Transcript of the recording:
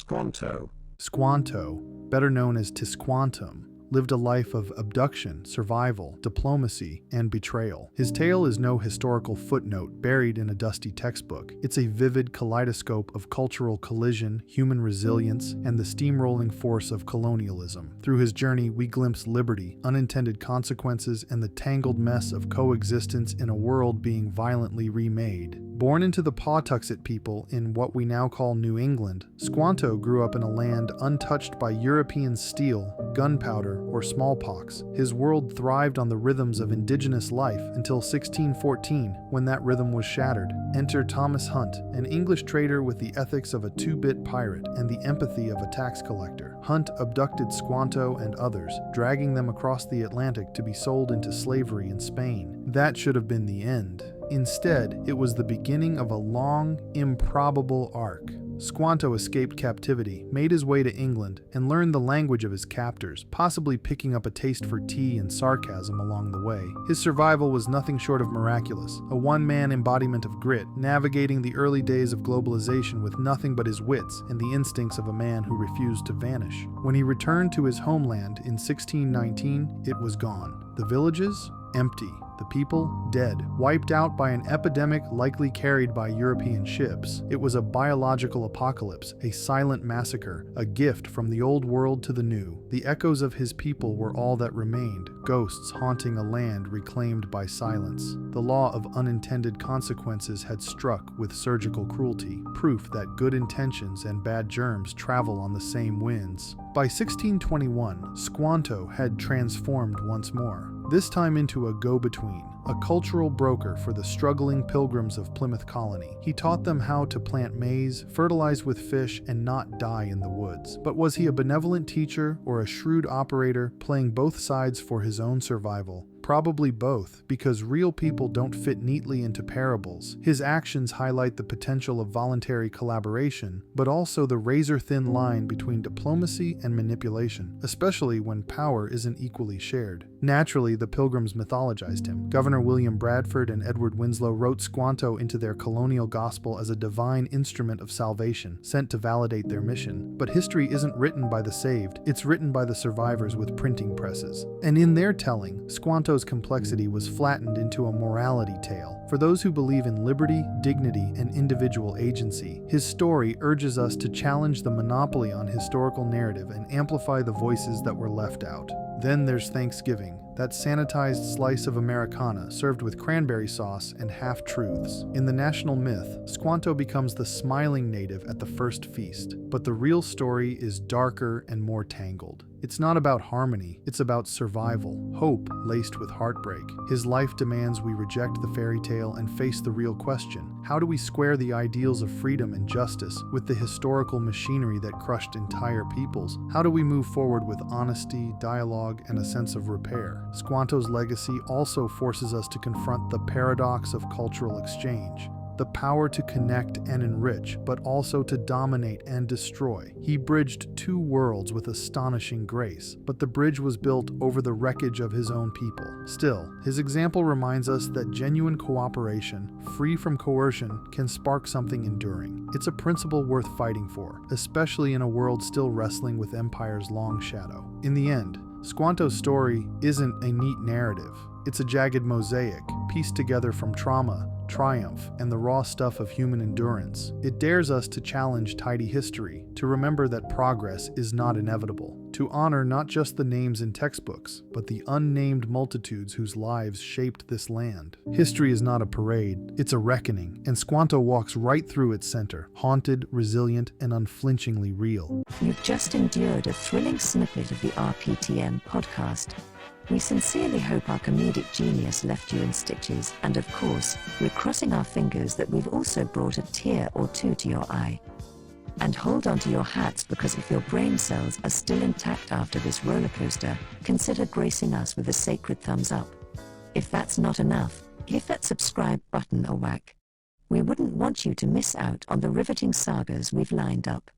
Squanto. Squanto, better known as Tisquantum, lived a life of abduction, survival, diplomacy, and betrayal. His tale is no historical footnote buried in a dusty textbook. It's a vivid kaleidoscope of cultural collision, human resilience, and the steamrolling force of colonialism. Through his journey, we glimpse liberty, unintended consequences, and the tangled mess of coexistence in a world being violently remade. Born into the Pawtuxet people in what we now call New England, Squanto grew up in a land untouched by European steel, gunpowder, or smallpox. His world thrived on the rhythms of indigenous life until 1614, when that rhythm was shattered. Enter Thomas Hunt, an English trader with the ethics of a two-bit pirate and the empathy of a tax collector. Hunt abducted Squanto and others, dragging them across the Atlantic to be sold into slavery in Spain. That should have been the end. Instead, it was the beginning of a long, improbable arc. Squanto escaped captivity, made his way to England, and learned the language of his captors, possibly picking up a taste for tea and sarcasm along the way. His survival was nothing short of miraculous, a one-man embodiment of grit, navigating the early days of globalization with nothing but his wits and the instincts of a man who refused to vanish. When he returned to his homeland in 1619, it was gone. The villages? Empty. The people, dead, wiped out by an epidemic likely carried by European ships. It was a biological apocalypse, a silent massacre, a gift from the old world to the new. The echoes of his people were all that remained, ghosts haunting a land reclaimed by silence. The law of unintended consequences had struck with surgical cruelty, proof that good intentions and bad germs travel on the same winds. By 1621, Squanto had transformed once more, this time into a go-between, a cultural broker for the struggling pilgrims of Plymouth Colony. He taught them how to plant maize, fertilize with fish, and not die in the woods. But was he a benevolent teacher or a shrewd operator, playing both sides for his own survival? Probably both, because real people don't fit neatly into parables. His actions highlight the potential of voluntary collaboration, but also the razor-thin line between diplomacy and manipulation, especially when power isn't equally shared. Naturally, the Pilgrims mythologized him. Governor William Bradford and Edward Winslow wrote Squanto into their colonial gospel as a divine instrument of salvation, sent to validate their mission. But history isn't written by the saved, it's written by the survivors with printing presses. And in their telling, Squanto's complexity was flattened into a morality tale. For those who believe in liberty, dignity, and individual agency, his story urges us to challenge the monopoly on historical narrative and amplify the voices that were left out. Then there's Thanksgiving, that sanitized slice of Americana served with cranberry sauce and half-truths. In the national myth, Squanto becomes the smiling native at the first feast, but the real story is darker and more tangled. It's not about harmony, it's about survival, hope laced with heartbreak. His life demands we reject the fairy tale and face the real question. How do we square the ideals of freedom and justice with the historical machinery that crushed entire peoples? How do we move forward with honesty, dialogue, and a sense of repair? Squanto's legacy also forces us to confront the paradox of cultural exchange. The power to connect and enrich, but also to dominate and destroy. He bridged two worlds with astonishing grace, but the bridge was built over the wreckage of his own people. Still, his example reminds us that genuine cooperation, free from coercion, can spark something enduring. It's a principle worth fighting for, especially in a world still wrestling with empire's long shadow. In the end, Squanto's story isn't a neat narrative. It's a jagged mosaic, pieced together from trauma, triumph, and the raw stuff of human endurance. It dares us to challenge tidy history, to remember that progress is not inevitable, to honor not just the names in textbooks, but the unnamed multitudes whose lives shaped this land. History is not a parade, it's a reckoning, and Squanto walks right through its center, haunted, resilient, and unflinchingly real. You've just endured a thrilling snippet of the RPTM podcast. We sincerely hope our comedic genius left you in stitches, and of course, we're crossing our fingers that we've also brought a tear or two to your eye. And hold on to your hats, because if your brain cells are still intact after this roller coaster, consider gracing us with a sacred thumbs up. If that's not enough, give that subscribe button a whack. We wouldn't want you to miss out on the riveting sagas we've lined up.